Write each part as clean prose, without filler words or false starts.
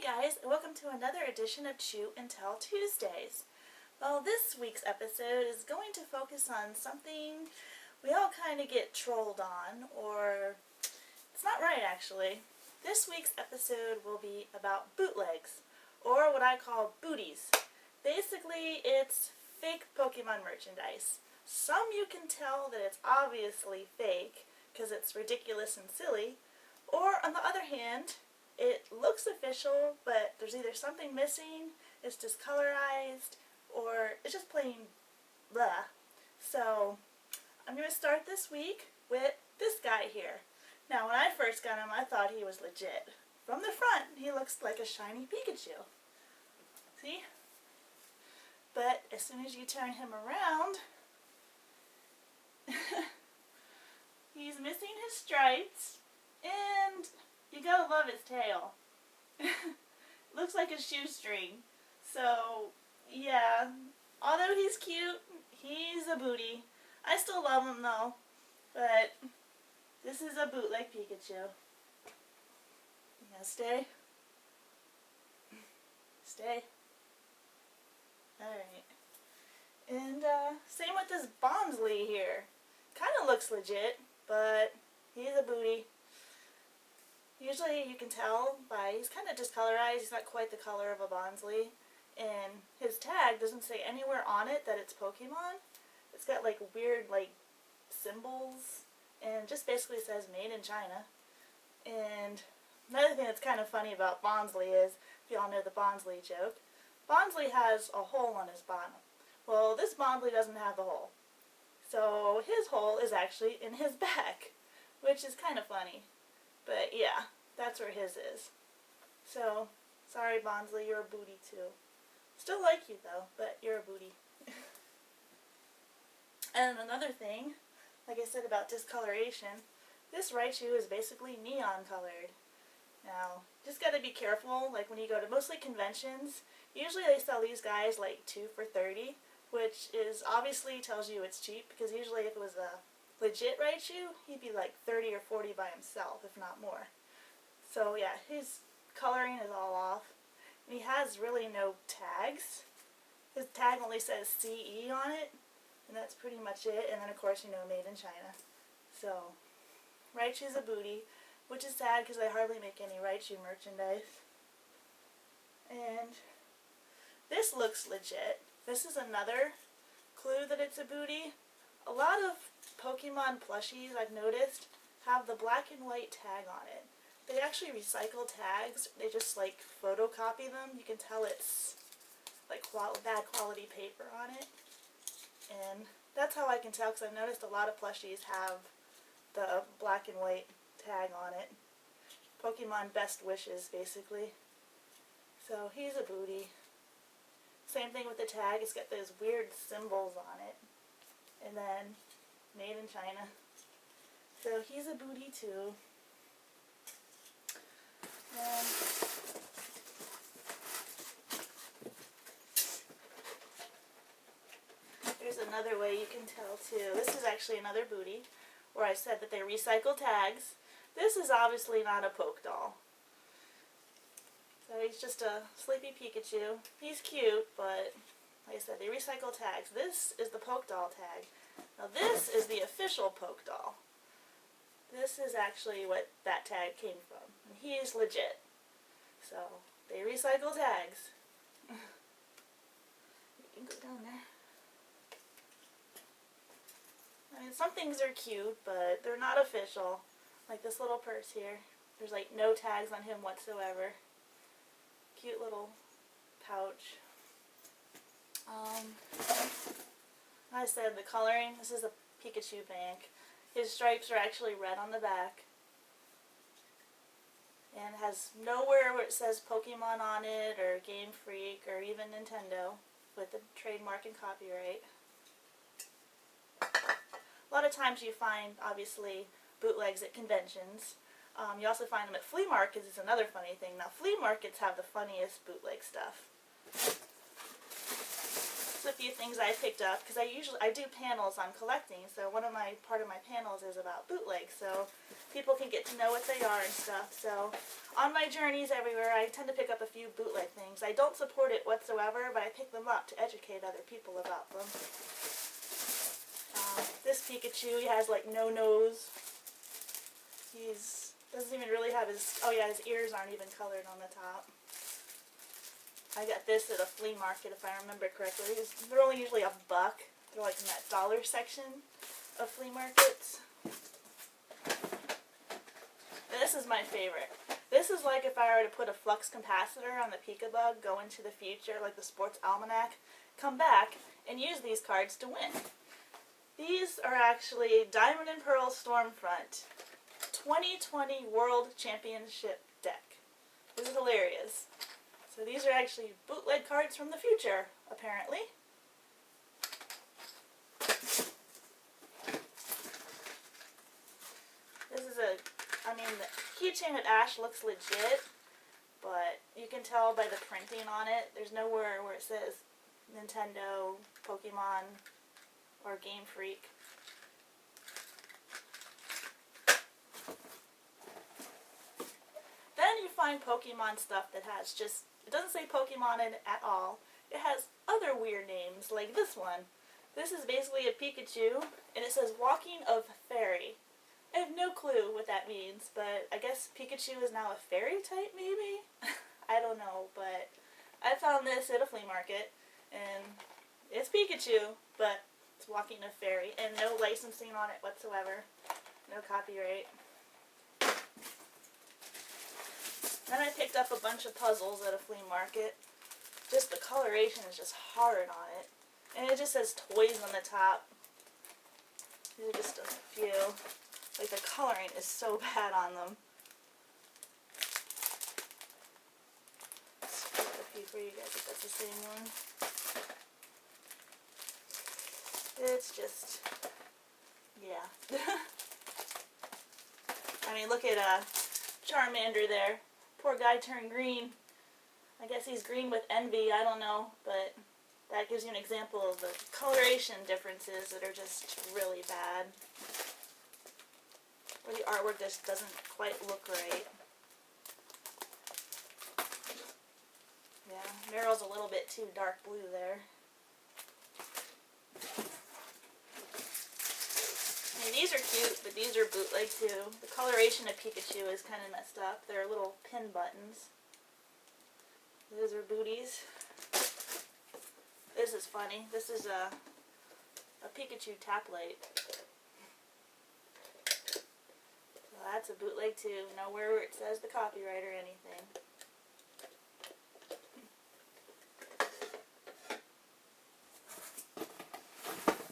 Hey guys, and welcome to another edition of Chu Tell Tuesdays. Well, this week's episode is going to focus on something we all kind of get trolled on, or it's not right actually. This week's episode will be about bootlegs, or what I call booties. Basically, it's fake Pokemon merchandise. Some you can tell that it's obviously fake because it's ridiculous and silly, or on the other hand, it looks official, but there's either something missing, it's discolorized, or it's just plain blah. So, I'm going to start this week with this guy here. Now, when I first got him, I thought he was legit. From the front, he looks like a shiny Pikachu. See? But as soon as you turn him around, he's missing his stripes, and you gotta love his tail. Looks like a shoestring. So, yeah. Although he's cute, he's a booty. I still love him though. But this is a bootleg Pikachu. You gonna stay? Stay. Alright. And same with this Bonsley here. Kinda looks legit, but he's a booty. Usually you can tell by, he's kind of discolorized, he's not quite the color of a Bonsley, and his tag doesn't say anywhere on it that it's Pokemon. It's got like weird like symbols, and just basically says made in China. And another thing that's kind of funny about Bonsley is, if you all know the Bonsley joke, Bonsley has a hole on his bottom. Well, this Bonsley doesn't have the hole. So his hole is actually in his back, which is kind of funny. But yeah, that's where his is. So, sorry Bonsley, you're a booty too. Still like you though, but you're a booty. And another thing, like I said about discoloration, this Raichu is basically neon colored. Now, just gotta be careful, like when you go to mostly conventions, usually they sell these guys like 2 for $30, which is obviously tells you it's cheap, because usually if it was a legit Raichu, he'd be like 30 or 40 by himself, if not more. So yeah, his coloring is all off. And he has really no tags. His tag only says CE on it, and that's pretty much it. And then of course, you know, made in China. So, Raichu's a booty, which is sad because I hardly make any Raichu merchandise. And this looks legit. This is another clue that it's a booty. A lot of Pokemon plushies, I've noticed, have the black and white tag on it. They actually recycle tags. They just like photocopy them. You can tell it's like bad quality paper on it. And that's how I can tell, because I've noticed a lot of plushies have the black and white tag on it. Pokemon best wishes, basically. So he's a booty. Same thing with the tag. It's got those weird symbols on it. And then made in China. So he's a booty too. And there's another way you can tell too. This is actually another booty, where I said that they recycle tags. This is obviously not a poke doll. So he's just a sleepy Pikachu. He's cute, but like I said, they recycle tags. This is the poke doll tag. Now this is the official poke doll. This is actually what that tag came from. And he is legit. So, they recycle tags. You can go down there. I mean, some things are cute, but they're not official. Like this little purse here. There's like no tags on him whatsoever. Cute little pouch. I said the coloring, this is a Pikachu bank. His stripes are actually red on the back. And has nowhere where it says Pokemon on it, or Game Freak, or even Nintendo, with the trademark and copyright. A lot of times you find, obviously, bootlegs at conventions. You also find them at flea markets. It's another funny thing. Now, flea markets have the funniest bootleg stuff. Just a few things I picked up because I do panels on collecting, so part of my panels is about bootlegs, so people can get to know what they are and stuff. So on my journeys everywhere, I tend to pick up a few bootleg things. I don't support it whatsoever, but I pick them up to educate other people about them. This Pikachu, he has like no nose. Doesn't even really have his ears aren't even colored on the top. I got this at a flea market, if I remember correctly. They're only usually $1. They're like in that dollar section of flea markets. And this is my favorite. This is like if I were to put a flux capacitor on the PikaBug, go into the future, like the sports almanac, come back, and use these cards to win. These are actually Diamond and Pearl Stormfront 2020 World Championship deck. This is hilarious. So these are actually bootleg cards from the future, apparently. The keychain at Ash looks legit, but you can tell by the printing on it, there's nowhere where it says Nintendo, Pokemon, or Game Freak. Then you find Pokemon stuff that has it doesn't say Pokemon in it at all. It has other weird names, like this one. This is basically a Pikachu, and it says Walking of Fairy. I have no clue what that means, but I guess Pikachu is now a fairy type, maybe? I don't know, but I found this at a flea market, and it's Pikachu, but it's Walking of Fairy, and no licensing on it whatsoever. No copyright. Then I picked up a bunch of puzzles at a flea market. Just the coloration is just hard on it. And it just says toys on the top. These are just a few. Like, the coloring is so bad on them. Let's put a few for you guys if that's the same one. It's just, yeah. I mean, look at Charmander there. Poor guy turned green. I guess he's green with envy, I don't know, but that gives you an example of the coloration differences that are just really bad. Or the artwork just doesn't quite look right. Yeah, Meryl's a little bit too dark blue there. I mean, these are cute, but these are bootleg too. The coloration of Pikachu is kind of messed up. They're little pin buttons. Those are Booties. This is funny. This is a Pikachu tap light. So that's a bootleg too. Nowhere where it says the copyright or anything.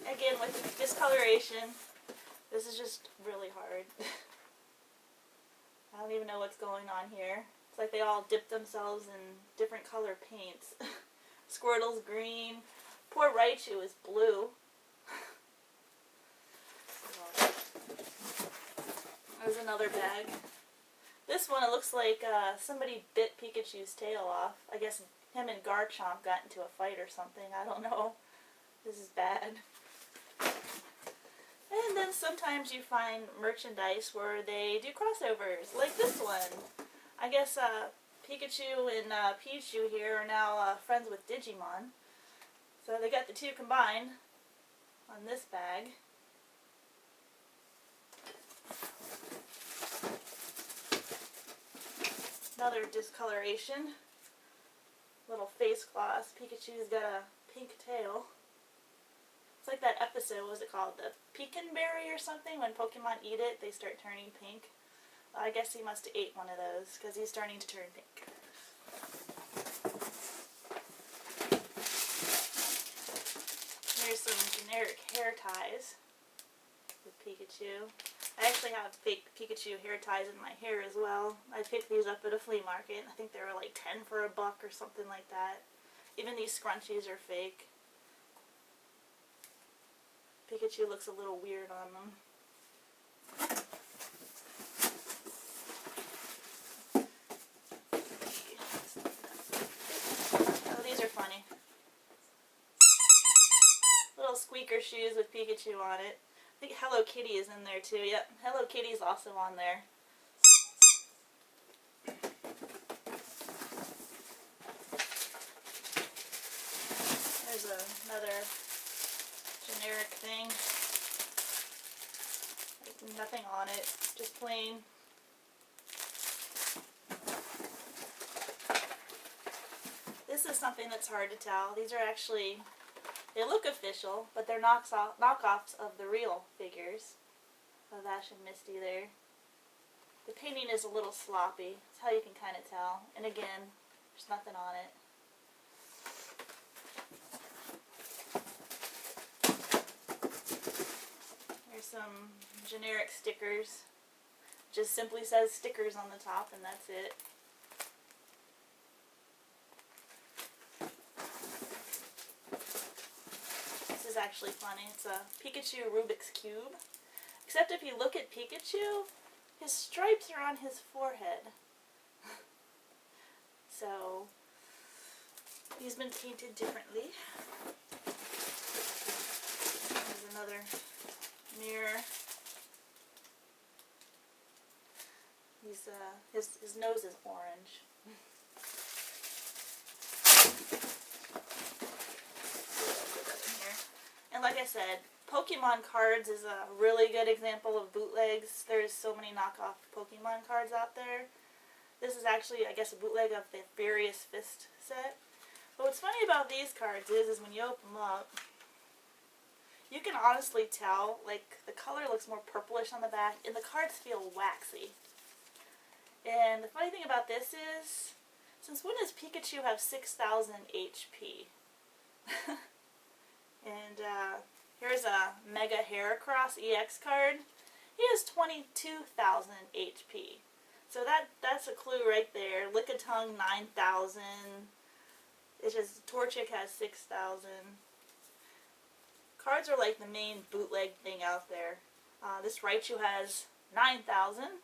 Again, with discoloration, this is just really hard. I don't even know what's going on here. It's like they all dipped themselves in different color paints. Squirtle's green. Poor Raichu is blue. There's another bag. This one, it looks like somebody bit Pikachu's tail off. I guess him and Garchomp got into a fight or something. I don't know. This is bad. And then sometimes you find merchandise where they do crossovers, like this one. I guess Pikachu and Pichu here are now friends with Digimon. So they got the two combined on this bag. Another discoloration. Little face gloss. Pikachu's got a pink tail. It's like that episode, what was it called? The Pecanberry or something? When Pokemon eat it, they start turning pink. I guess he must have ate one of those, because he's starting to turn pink. Here's some generic hair ties with Pikachu. I actually have fake Pikachu hair ties in my hair as well. I picked these up at a flea market. I think they were like 10 for $1 or something like that. Even these scrunchies are fake. Pikachu looks a little weird on them. Oh, these are funny. sticker shoes with Pikachu on it. I think Hello Kitty is in there too. Yep, Hello Kitty is also on there. There's another generic thing. Like nothing on it, just plain. This is something that's hard to tell. These are actually, they look official, but they're knockoffs of the real figures of Ash and Misty there. The painting is a little sloppy. That's how you can kind of tell. And again, there's nothing on it. There's some generic stickers. Just simply says stickers on the top, and that's it. This is actually funny. It's a Pikachu Rubik's Cube. Except if you look at Pikachu, his stripes are on his forehead. So, he's been painted differently. There's another mirror. His nose is orange. And like I said, Pokemon cards is a really good example of bootlegs. There's so many knockoff Pokemon cards out there. This is actually, I guess, a bootleg of the Furious Fist set. But what's funny about these cards is when you open them up, you can honestly tell, like, the color looks more purplish on the back, and the cards feel waxy. And the funny thing about this is, since when does Pikachu have 6,000 HP? And here's a Mega Heracross EX card. He has 22,000 HP. So that's a clue right there. Lickitung 9,000. It's just Torchic has 6,000. Cards are like the main bootleg thing out there. This Raichu has 9,000.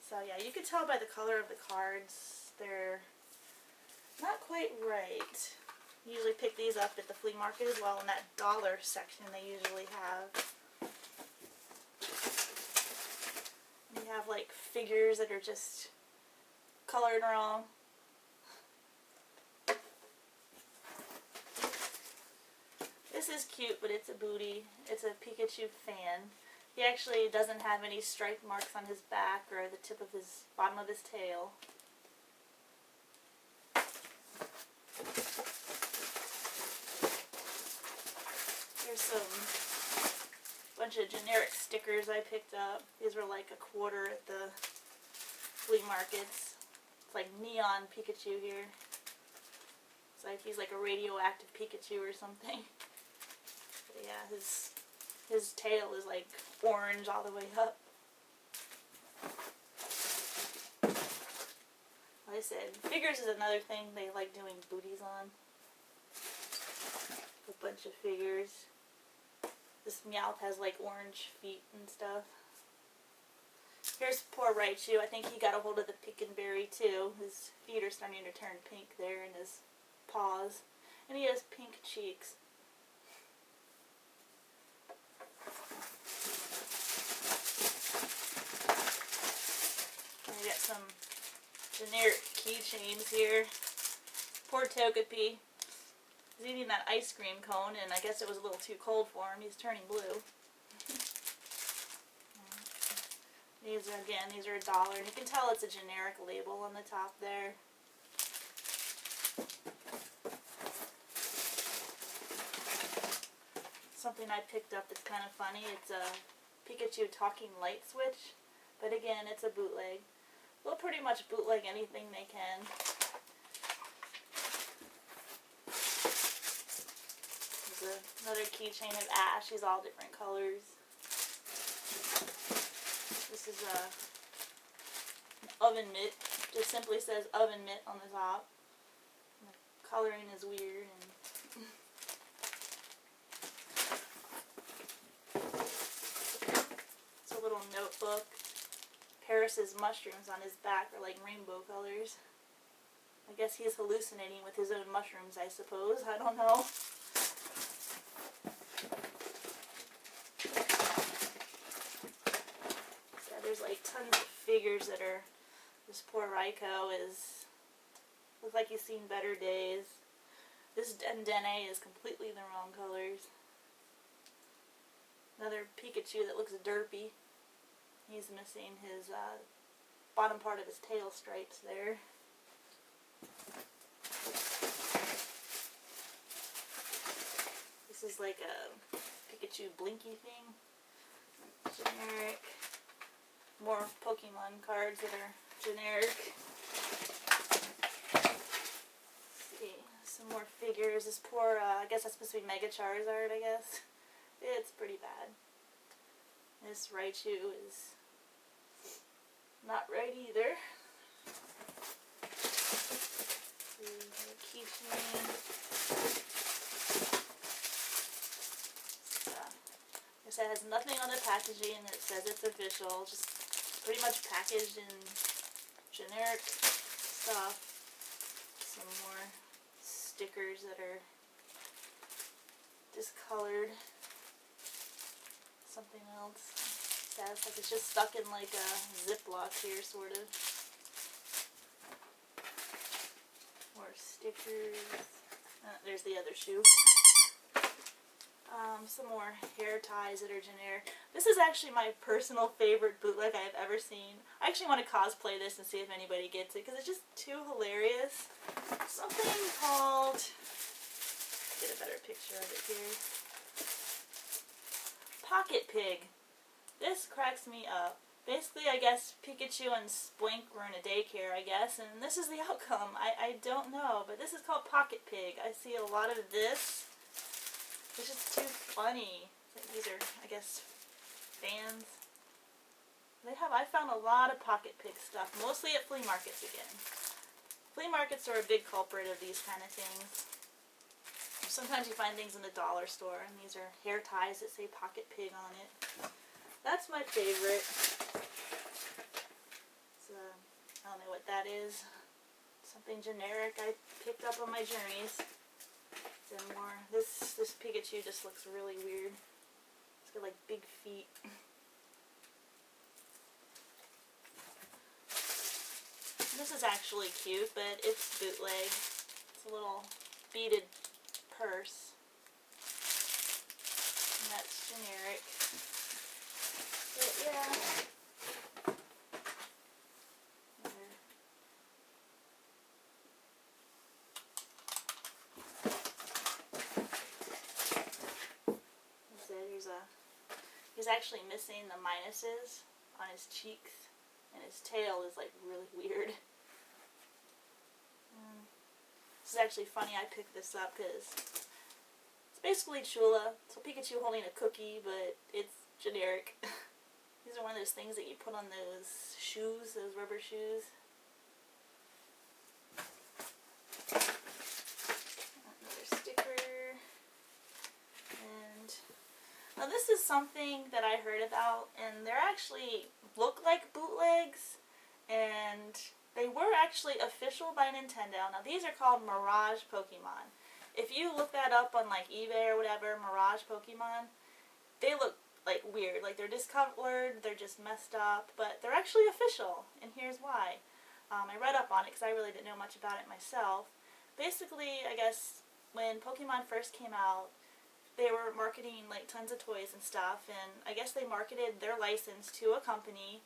So yeah, you can tell by the color of the cards, they're not quite right. Usually pick these up at the flea market as well, in that dollar section they usually have. You have like figures that are just colored wrong. This is cute, but it's a booty. It's a Pikachu fan. He actually doesn't have any stripe marks on his back or the tip of his bottom of his tail. Here's some bunch of generic stickers I picked up. These were like $1 at the flea markets. It's like neon Pikachu here. It's like he's like a radioactive Pikachu or something. But yeah, his tail is like orange all the way up. Like I said, figures is another thing they like doing booties on. A bunch of figures. This Meowth has like orange feet and stuff. Here's poor Raichu. I think he got a hold of the Pikenberry too. His feet are starting to turn pink there in his paws. And he has pink cheeks. I got some generic keychains here. Poor Togepi. He's eating that ice cream cone, and I guess it was a little too cold for him. He's turning blue. These are $1. And you can tell it's a generic label on the top there. Something I picked up that's kind of funny. It's a Pikachu talking light switch. But again, it's a bootleg. They'll pretty much bootleg anything they can. There's another keychain of Ash. He's all different colors. This is an oven mitt. Just simply says oven mitt on the top. And the coloring is weird. It's a little notebook. Paris's mushrooms on his back are like rainbow colors. I guess he's hallucinating with his own mushrooms, I suppose. I don't know. figures that are, this poor Raikou looks like he's seen better days. This Dendenne is completely the wrong colors. Another Pikachu that looks derpy. He's missing his bottom part of his tail stripes there. This is like a Pikachu blinky thing. Generic. More Pokemon cards that are generic. Let's see. Some more figures. This poor, I guess that's supposed to be Mega Charizard, I guess. It's pretty bad. This Raichu is not right either. Keychain. It has nothing on the packaging and it says it's official. Just pretty much packaged in generic stuff. Some more stickers that are discolored. Something else. Yeah, it's like it's just stuck in like a Ziploc here, sort of. More stickers. There's the other shoe. Some more hair ties that are generic. This is actually my personal favorite bootleg I have ever seen. I actually want to cosplay this and see if anybody gets it because it's just too hilarious. Something called, get a better picture of it here. Pocket Pig. This cracks me up. Basically, I guess Pikachu and Spoink were in a daycare, I guess, and this is the outcome. I don't know, but this is called Pocket Pig. I see a lot of this. It's just too funny. These are, I guess, fans. I found a lot of Pocket Pig stuff, mostly at flea markets again. Flea markets are a big culprit of these kind of things. Sometimes you find things in the dollar store, and these are hair ties that say Pocket Pig on it. That's my favorite. It's, I don't know what that is. Something generic I picked up on my journeys. Then more. This Pikachu just looks really weird. It's got like big feet. This is actually cute, but it's bootleg. It's a little beaded purse. And that's generic. But yeah. He's actually missing the minuses on his cheeks, and his tail is like really weird. This is actually funny. I picked this up because it's basically Chula. So Pikachu holding a cookie, but it's generic. These are one of those things that you put on those shoes, those rubber shoes. Another sticker. And now this is something that I heard about, and they actually look like bootlegs, and they were actually official by Nintendo. Now these are called Mirage Pokemon. If you look that up on like eBay or whatever, Mirage Pokemon, they look like weird. Like they're discolored, they're just messed up, but they're actually official, and here's why. I read up on it because I really didn't know much about it myself. Basically, I guess when Pokemon first came out, they were marketing like tons of toys and stuff, and I guess they marketed their license to a company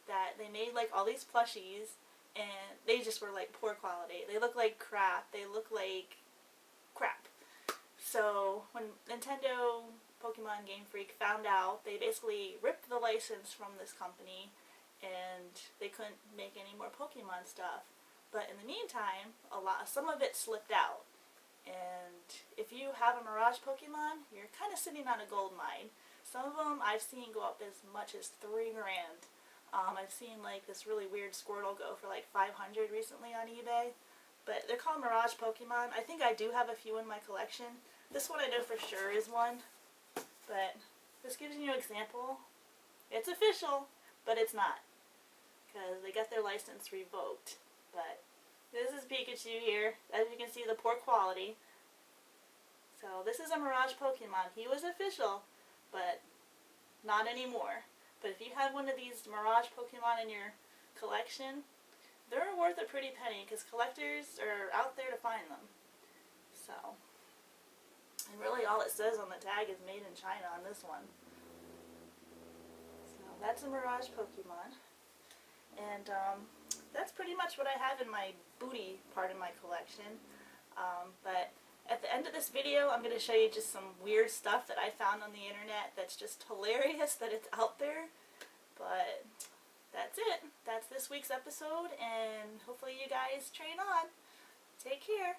that they made like all these plushies, and they just were like poor quality. They look like crap. They look like crap. So when Nintendo, Pokemon, Game Freak found out, they basically ripped the license from this company, and they couldn't make any more Pokemon stuff. But in the meantime, some of it slipped out. And if you have a Mirage Pokemon, you're kind of sitting on a gold mine. Some of them I've seen go up as much as $3 grand. I've seen like this really weird Squirtle go for like $500 recently on eBay. But they're called Mirage Pokemon. I think I do have a few in my collection. This one I know for sure is one. But this gives you an example. It's official, but it's not. Because they got their license revoked. But this is Pikachu here. As you can see, the poor quality. So this is a Mirage Pokemon. He was official, but not anymore. But if you had one of these Mirage Pokemon in your collection, they're worth a pretty penny because collectors are out there to find them. So, and really all it says on the tag is made in China on this one. So that's a Mirage Pokemon. And that's pretty much what I have in my booty part of my collection. But at the end of this video, I'm going to show you just some weird stuff that I found on the internet that's just hilarious that it's out there. But that's it. That's this week's episode, and hopefully you guys train on. Take care.